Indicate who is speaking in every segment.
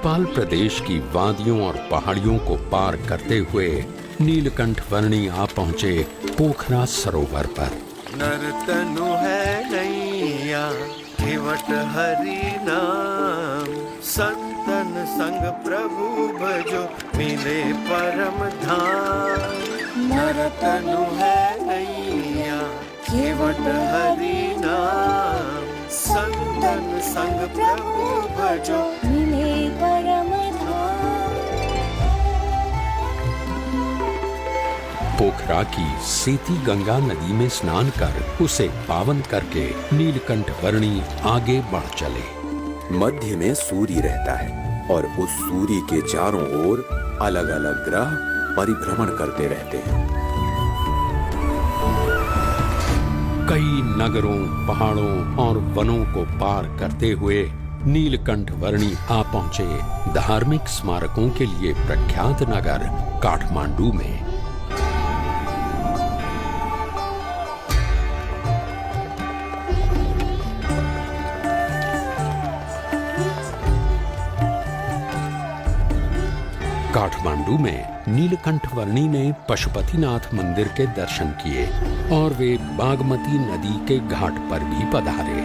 Speaker 1: नेपाल प्रदेश की वादियों और पहाड़ियों को पार करते हुए नीलकंठ वर्णी आ पहुंचे पोखरा सरोवर पर।
Speaker 2: नर्तनु है नैया केवट हरि नाम, संतन संग प्रभु भजो मिले परम धाम। नर्तनु है नैया केवट हरि नाम, संतन संग प्रभु भजो
Speaker 3: मिले परम धाम।
Speaker 1: पोखरा की सेती गंगा नदी में स्नान कर उसे पावन करके नीलकंठ वर्णी आगे बढ़ चले।
Speaker 4: मध्य में सूर्य रहता है और उस सूर्य के चारों ओर अलग अलग ग्रह परिभ्रमण करते रहते हैं।
Speaker 1: कई नगरों, पहाड़ों और वनों को पार करते हुए नीलकंठ वर्णी आ पहुंचे धार्मिक स्मारकों के लिए प्रख्यात नगर काठमांडू में। काठमांडू में नीलकंठ वर्णी ने पशुपतिनाथ मंदिर के दर्शन किए और वे बागमती नदी के घाट पर भी पधारे।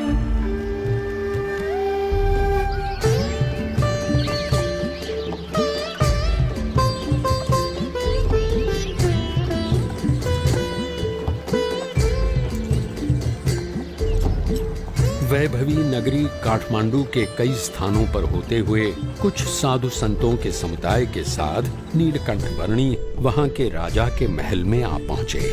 Speaker 1: वैभवी नगरी काठमांडू के कई स्थानों पर होते हुए कुछ साधु संतों के समुदाय के साथ नीलकंठ वर्णी वहां के राजा के महल में आ पहुंचे।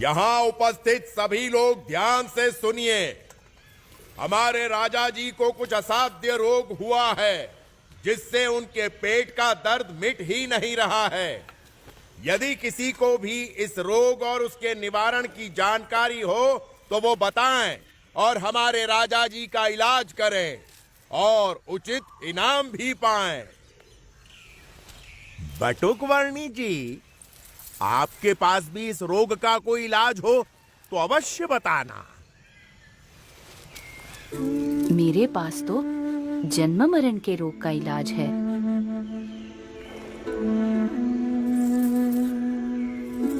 Speaker 5: यहाँ उपस्थित सभी लोग ध्यान से सुनिए। हमारे राजा जी को कुछ असाध्य रोग हुआ है जिससे उनके पेट का दर्द मिट ही नहीं रहा है। यदि किसी को भी इस रोग और उसके निवारण की जानकारी हो तो वो बताएं और हमारे राजा जी का इलाज करें और उचित इनाम भी पाएं। बटुक वर्णी जी, आपके पास भी इस रोग का कोई इलाज हो तो अवश्य बताना।
Speaker 6: मेरे पास तो जन्म मरण के रोग का इलाज है।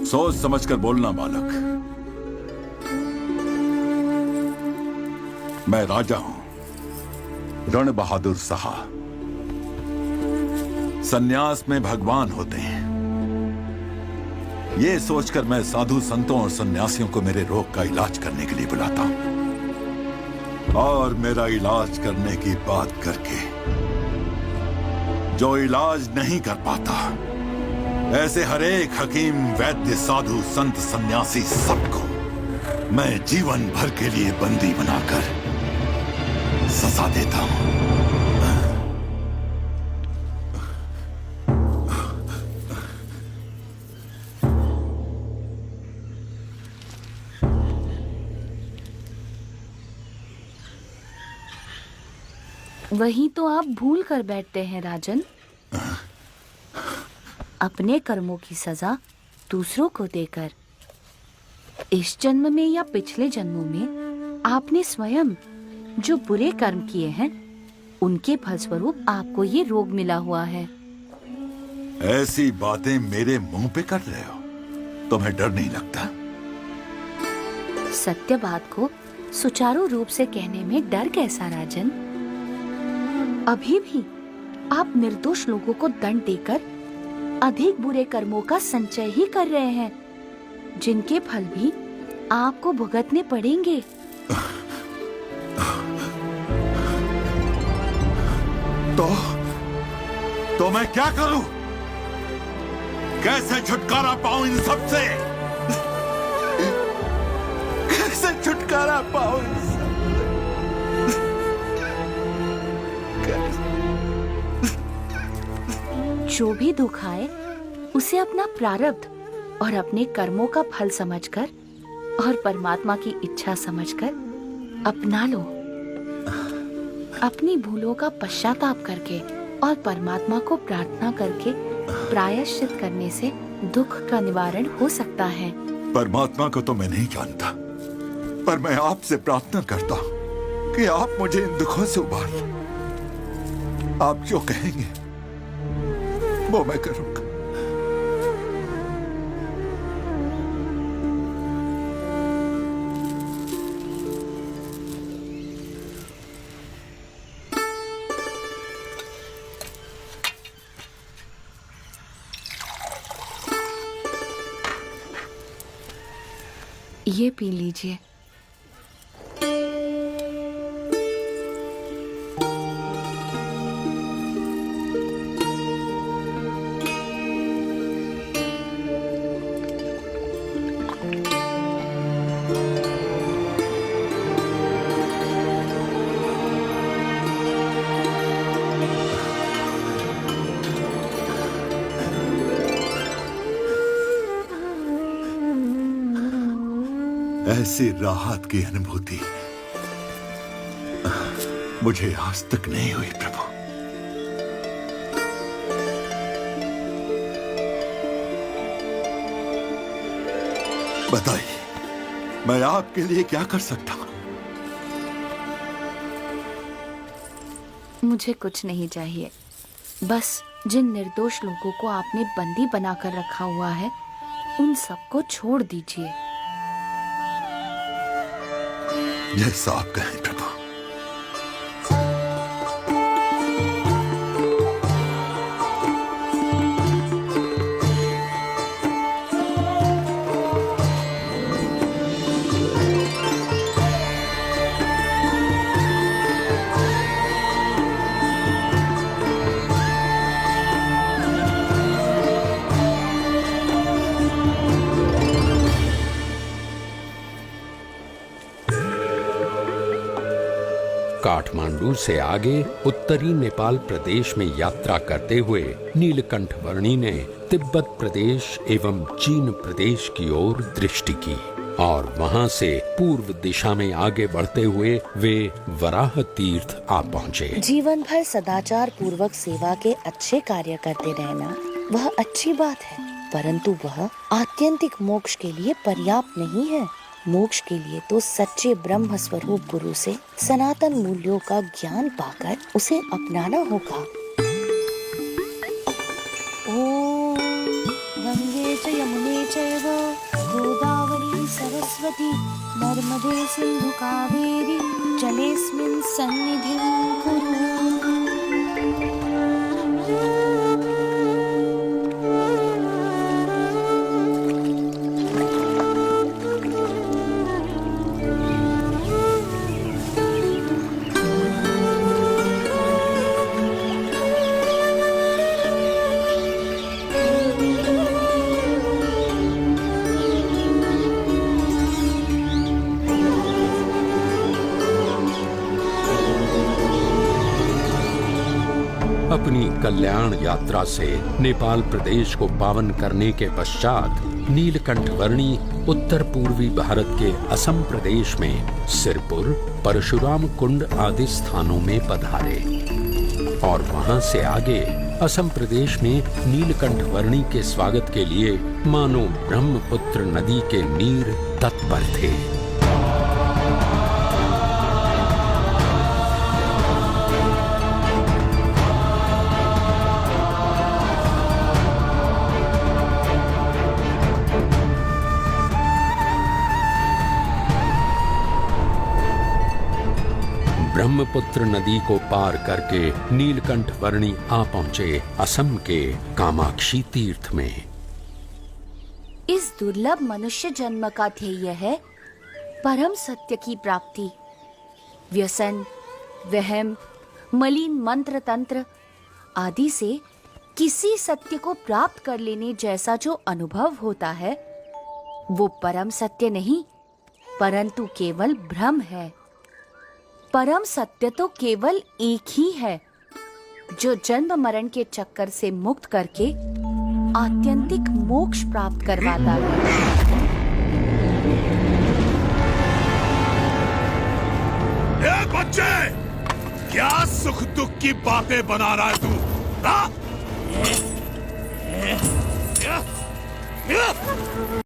Speaker 7: सोच समझकर बोलना बालक। मैं राजा हूं, रण बहादुर साहा। सन्यास में भगवान होते हैं। ये सोचकर मैं साधु संतों और सन्यासियों को मेरे रोग का इलाज करने के लिए बुलाता हूं। और मेरा इलाज करने की बात करके जो इलाज नहीं कर पाता, ऐसे हर एक हकीम, वैद्य, साधु, संत, सन्यासी सबको मैं जीवन भर के लिए बंदी बनाकर सजा देता हूं।
Speaker 6: वही तो आप भूल कर बैठते हैं राजन। अपने कर्मों की सजा दूसरों को देकर इस जन्म में या पिछले जन्मों में आपने स्वयं जो बुरे कर्म किए हैं उनके फलस्वरूप आपको ये रोग मिला हुआ है।
Speaker 7: ऐसी बातें मेरे मुंह पे कर रहे हो, तुम्हें डर नहीं लगता?
Speaker 6: सत्य बात को सुचारू रूप से कहने में डर कैसा राजन? अभी भी आप निर्दोष लोगों को दंड देकर अधिक बुरे कर्मों का संचय ही कर रहे हैं, जिनके फल भी आपको भुगतने पड़ेंगे।
Speaker 7: तो मैं क्या करूं? कैसे छुटकारा पाऊं इन सब से? कैसे छुटकारा पाऊं इन सब?
Speaker 6: जो भी दुख आए उसे अपना प्रारब्ध और अपने कर्मों का फल समझकर और परमात्मा की इच्छा समझकर अपना लो। अपनी भूलों का पश्चाताप करके और परमात्मा को प्रार्थना करके प्रायश्चित करने से दुख का निवारण हो सकता है।
Speaker 7: परमात्मा को तो मैं नहीं जानता, पर मैं आपसे प्रार्थना करता हूँ कि आप मुझे इन दुखों से उबार लें। आप जो कहेंगे वो मैं करूंगा।
Speaker 6: ये पी लीजिए।
Speaker 7: ऐसी राहत की अनुभूति मुझे आज तक नहीं हुई प्रभु। बताइए, मैं आपके लिए क्या कर सकता हूं?
Speaker 6: मुझे कुछ नहीं चाहिए, बस जिन निर्दोष लोगों को आपने बंदी बनाकर रखा हुआ है उन सबको छोड़ दीजिए।
Speaker 7: जैसा आप कहें प्रभु।
Speaker 1: काठमांडू से आगे उत्तरी नेपाल प्रदेश में यात्रा करते हुए नीलकंठ वर्णी ने तिब्बत प्रदेश एवं चीन प्रदेश की ओर दृष्टि की और वहां से पूर्व दिशा में आगे बढ़ते हुए वे वराह तीर्थ आ पहुँचे।
Speaker 3: जीवन भर सदाचार पूर्वक सेवा के अच्छे कार्य करते रहना वह अच्छी बात है, परंतु वह आत्यंतिक मोक्ष के लिए पर्याप्त नहीं है। मोक्ष के लिए तो सच्चे ब्रह्म स्वरूप गुरु से सनातन मूल्यों का ज्ञान पाकर उसे अपनाना होगा। ओम गंगे च यमुने चैव गोदावरी सरस्वती नर्मदे सिंधु कावेरी जलेस्मिन् सन्निधिं कुरु।
Speaker 1: अपनी कल्याण यात्रा से नेपाल प्रदेश को पावन करने के पश्चात नीलकंठ वर्णी उत्तर पूर्वी भारत के असम प्रदेश में सिरपुर, परशुराम कुंड आदि स्थानों में पधारे और वहां से आगे असम प्रदेश में नीलकंठ वर्णी के स्वागत के लिए मानो ब्रह्मपुत्र नदी के नीर तत्पर थे। ब्रह्मपुत्र नदी को पार करके नीलकंठ वर्णी आ पहुंचे असम के कामाक्षी तीर्थ में।
Speaker 6: इस दुर्लभ मनुष्य जन्म का ध्येय है परम सत्य की प्राप्ति। व्यसन, वहम, मलिन मंत्र तंत्र आदि से किसी सत्य को प्राप्त कर लेने जैसा जो अनुभव होता है वो परम सत्य नहीं परंतु केवल भ्रम है। परम सत्य तो केवल एक ही है जो जन्म मरण के चक्कर से मुक्त करके आत्यंतिक मोक्ष प्राप्त करवाता है।
Speaker 7: ए बच्चे, क्या सुख दुख की बातें बना रहा है तू? हाँ?